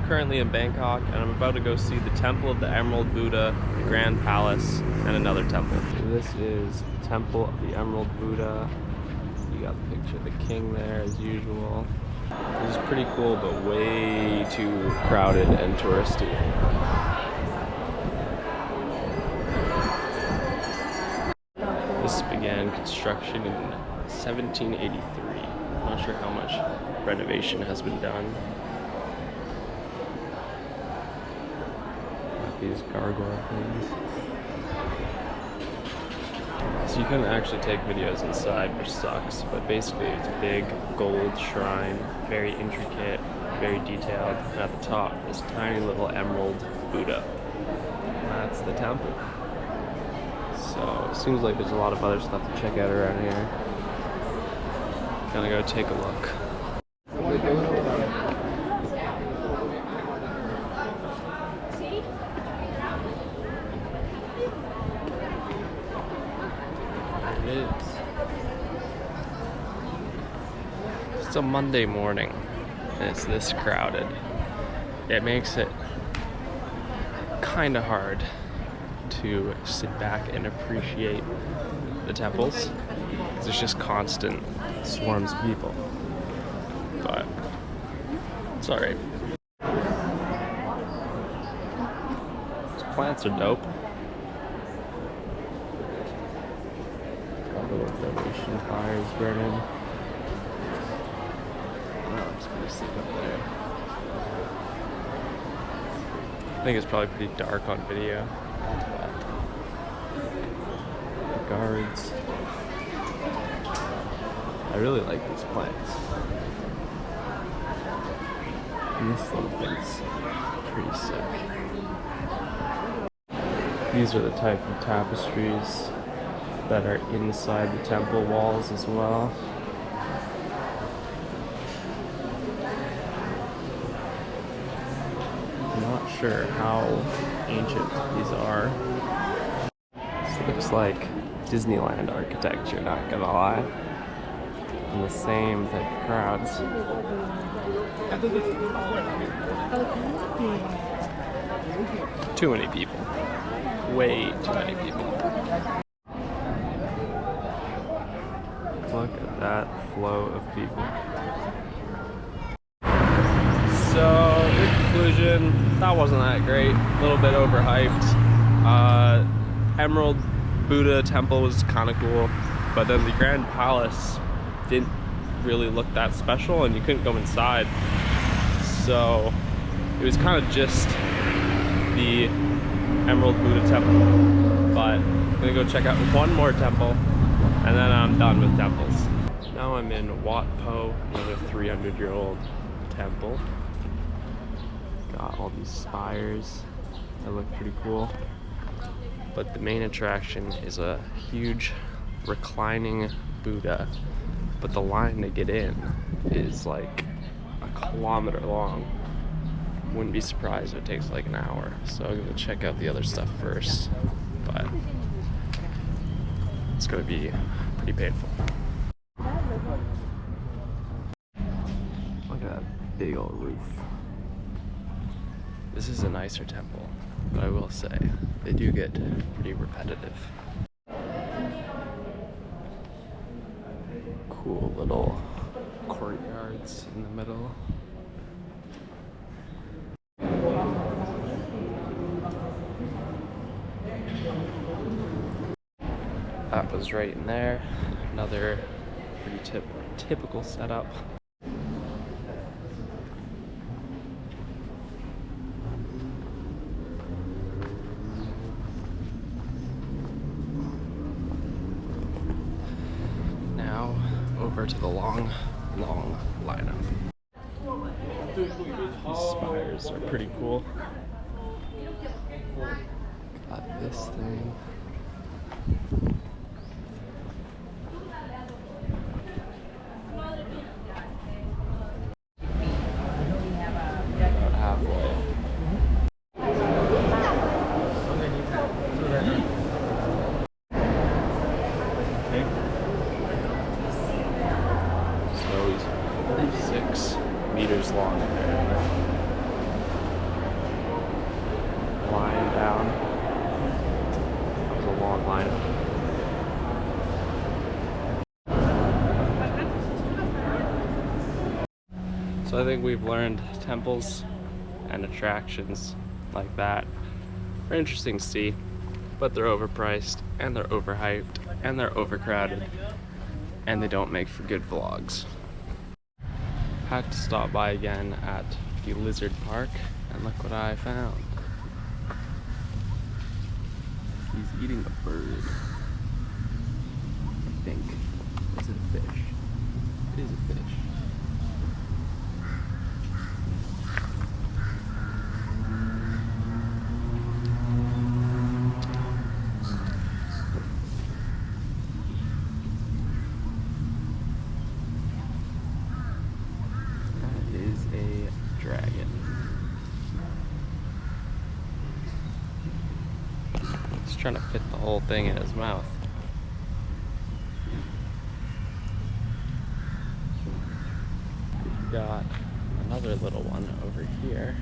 I'm currently in Bangkok and I'm about to go see the Temple of the Emerald Buddha, the Grand Palace, and another temple. This is Temple of the Emerald Buddha. You got the picture of the king there as usual. This is pretty cool, but way too crowded and touristy. This began construction in 1783. I'm not sure how much renovation has been done. Got these gargoyle things. So you couldn't actually take videos inside, which sucks, but basically it's a big gold shrine, very intricate, very detailed, and at the top, this tiny little emerald Buddha. And that's the temple. So it seems like there's a lot of other stuff to check out around here. Gonna go take a look. It is. It's a Monday morning and it's this crowded. It makes it kind of hard to sit back and appreciate the temples. There's just constant swarms of people, but it's alright. These plants are dope. Got little donation fires burning. Oh, I'm just gonna sleep up there. I think it's probably pretty dark on video. The guards. I really like these plants. And this little thing's pretty sick. These are the type of tapestries that are inside the temple walls as well. I'm not sure how ancient these are. This looks like Disneyland architecture, not gonna lie. And the same type of crowds. Too many people. Way too many people. Look at that flow of people. So, in conclusion, that wasn't that great. A little bit overhyped. Emerald Buddha Temple was kind of cool, but then the Grand Palace didn't really look that special and you couldn't go inside. So it was kind of just the Emerald Buddha Temple. But I'm gonna go check out one more temple and then I'm done with temples. Now I'm in Wat Po, another 300-year-old temple. Got all these spires that look pretty cool. But the main attraction is a huge reclining Buddha. But the line to get in is like a kilometer long. Wouldn't be surprised if it takes like an hour. So I'm gonna check out the other stuff first. But it's gonna be pretty painful. Look at that big old roof. This is a nicer temple, but I will say, they do get pretty repetitive. Cool little courtyards in the middle. That was right in there. Another pretty typical setup. Now over to the long lineup. These spires are pretty cool. Got this thing. About halfway. So he's 46 meters long apparently. So I think we've learned temples and attractions like that are interesting to see, but they're overpriced and they're overhyped and they're overcrowded and they don't make for good vlogs. Had to stop by again at the lizard park and look what I found. He's eating a bird. I think. Is it a fish? It is a fish. That is a dragon. He's trying to fit the whole thing in his mouth. Got another little one over here.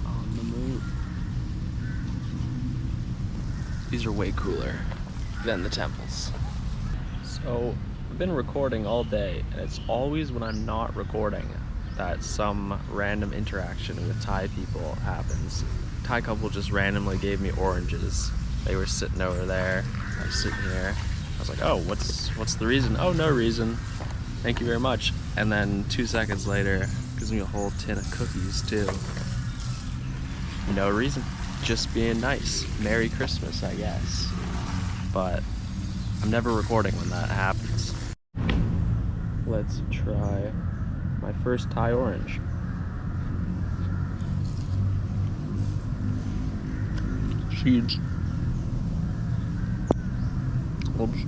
On the move. These are way cooler than the temples. So I've been recording all day, and it's always when I'm not recording that some random interaction with Thai people happens. Thai couple just randomly gave me oranges. They were sitting over there, I was sitting here. I was like, oh, what's the reason? Oh, no reason. Thank you very much. And then 2 seconds later, gives me a whole tin of cookies too. No reason. Just being nice. Merry Christmas, I guess. But I'm never recording when that happens. Let's try my first Thai orange. Seeds. Oops.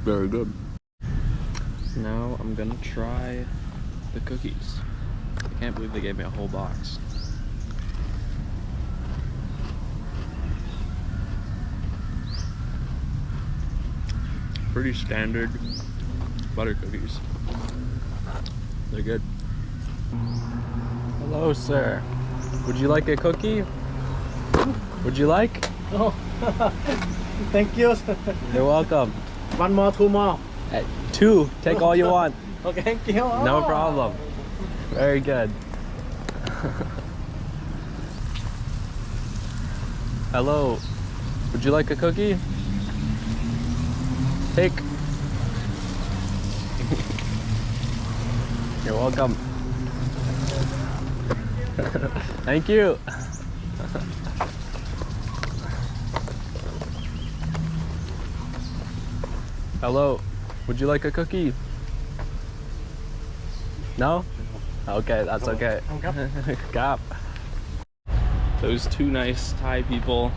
Very good. Now I'm gonna try the cookies. I can't believe they gave me a whole box. Pretty standard butter cookies. They're good. Hello, sir. Would you like a cookie? Would you like? Oh, thank you. You're welcome. 1 more, 2 more. 2. Take all you want. Okay, thank you. Oh. No problem. Very good. Hello. Would you like a cookie? Take. You're welcome. Thank you. Hello. Would you like a cookie? No? Okay, that's okay. Gap. Those 2 nice Thai people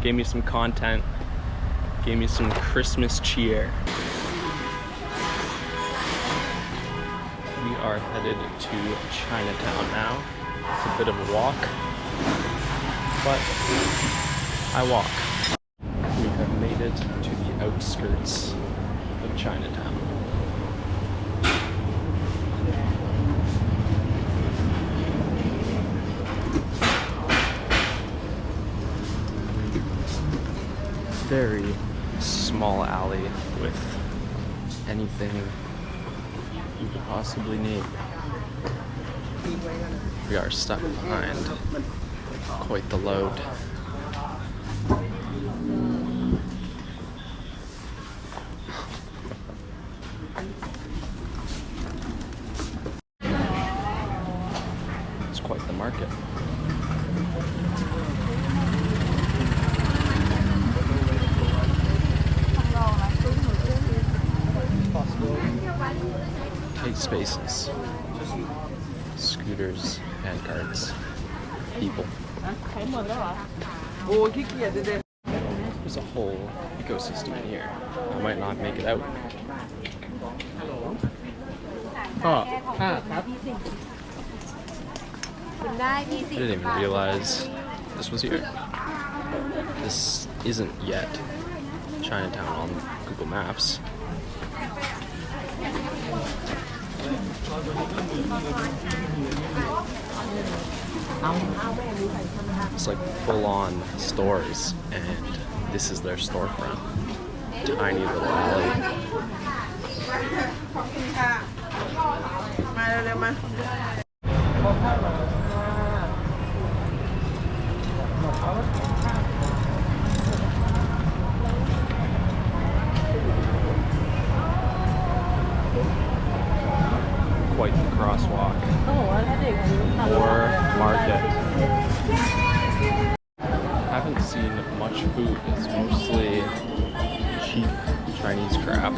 gave me some content, gave me some Christmas cheer. We are headed to Chinatown now. It's a bit of a walk, but I walk. We have made it to the outskirts of Chinatown. Very small alley with anything you could possibly need. We are stuck behind quite the load. It's quite the market. Tight spaces, scooters, and carts, people. There's a whole ecosystem in here. I might not make it out. I didn't even realize this was here. This isn't yet Chinatown on Google Maps. It's like full-on stores, and this is their storefront. Tiny little alley. Quite the crosswalk. Or market. Haven't seen much food. It's mostly cheap Chinese crap,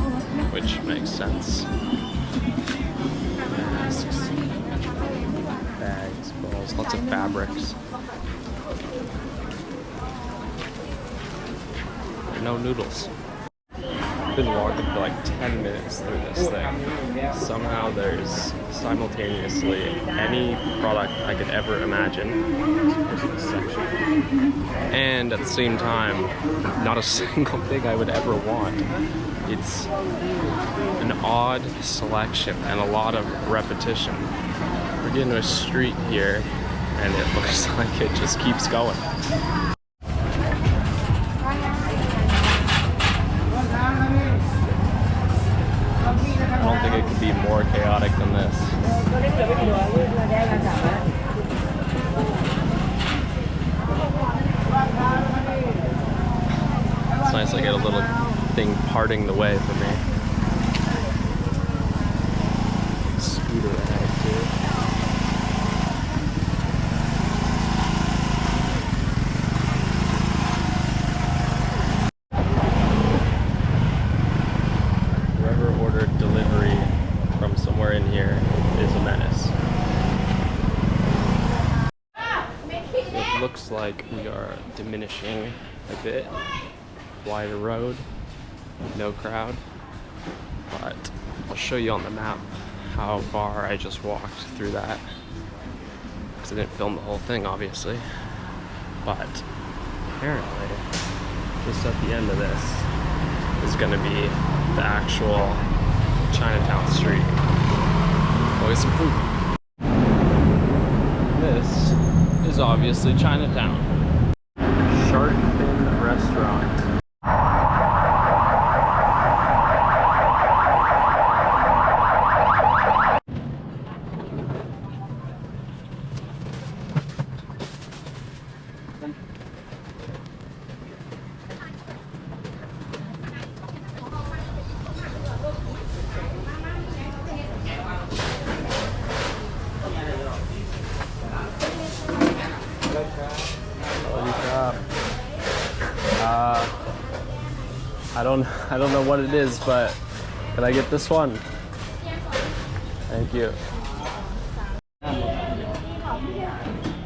which makes sense. Masks, bags, balls, lots of fabrics. No noodles. I've been walking for like 10 minutes through this thing. Somehow there's simultaneously any product I could ever imagine in this section. And at the same time, not a single thing I would ever want. It's an odd selection and a lot of repetition. We're getting to a street here, and it looks like it just keeps going. I don't think it could be more chaotic than this. It's nice I get a little thing parting the way for me. Scooter ahead too. Whoever ordered delivery from somewhere in here is a menace. It looks like we are diminishing a bit. Wider road, no crowd, but I'll show you on the map how far I just walked through that, because I didn't film the whole thing obviously, but apparently just at the end of this is going to be the actual Chinatown Street. Go get some food. This is obviously Chinatown. Shark Fin Restaurant. I don't know what it is, but can I get this one? Thank you.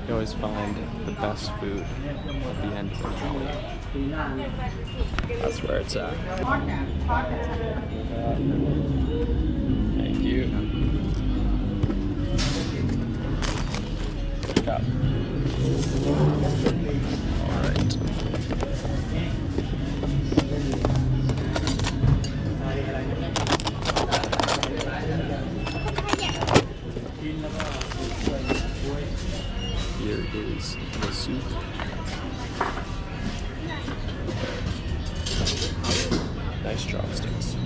You always find the best food at the end of the alley. That's where it's at. Thank you. Good job. All right. Here is the soup. Nice chopsticks.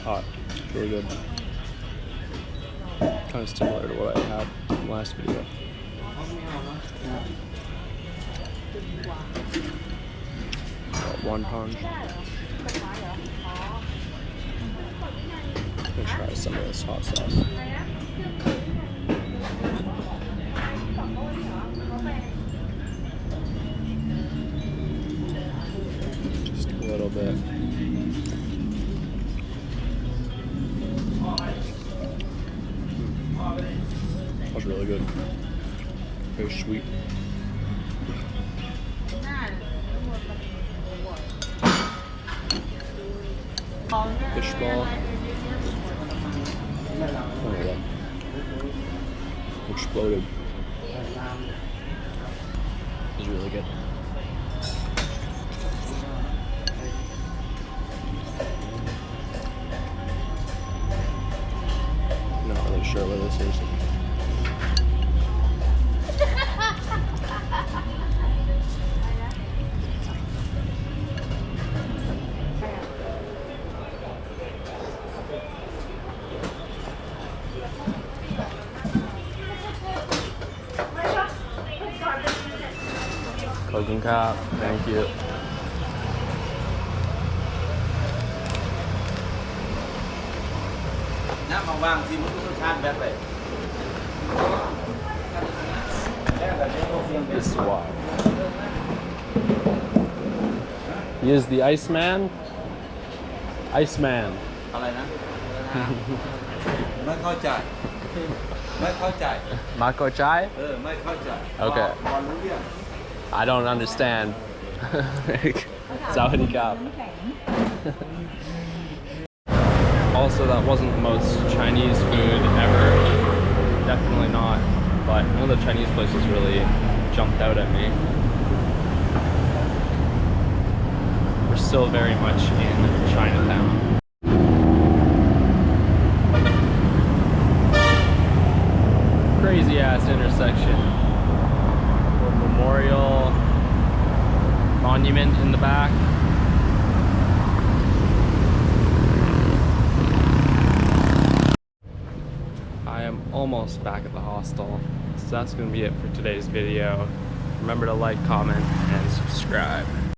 Hot, really good. Kind of similar to what I had in the last video. Got one punch. I'm gonna try some of this hot sauce. Just a little bit. That's really good. Very sweet. Fish ball. Oh, yeah. exploded. It was really good. Not really sure what this is. Coconut cup, thank you. This is wild. He is the Iceman. Iceman. อะไรนะ ไม่เข้าใจ ไม่เข้าใจ Mako chai? ไม่เข้าใจ Okay. พอรู้เรื่อง I don't understand. Sawadee Cup. Also, that wasn't the most Chinese food ever. Definitely not. But one of the Chinese places really jumped out at me. We're still very much in Chinatown. Crazy ass intersection. Little memorial monument in the back. I am almost back at the hostel. So that's going to be it for today's video. Remember to like, comment, and subscribe.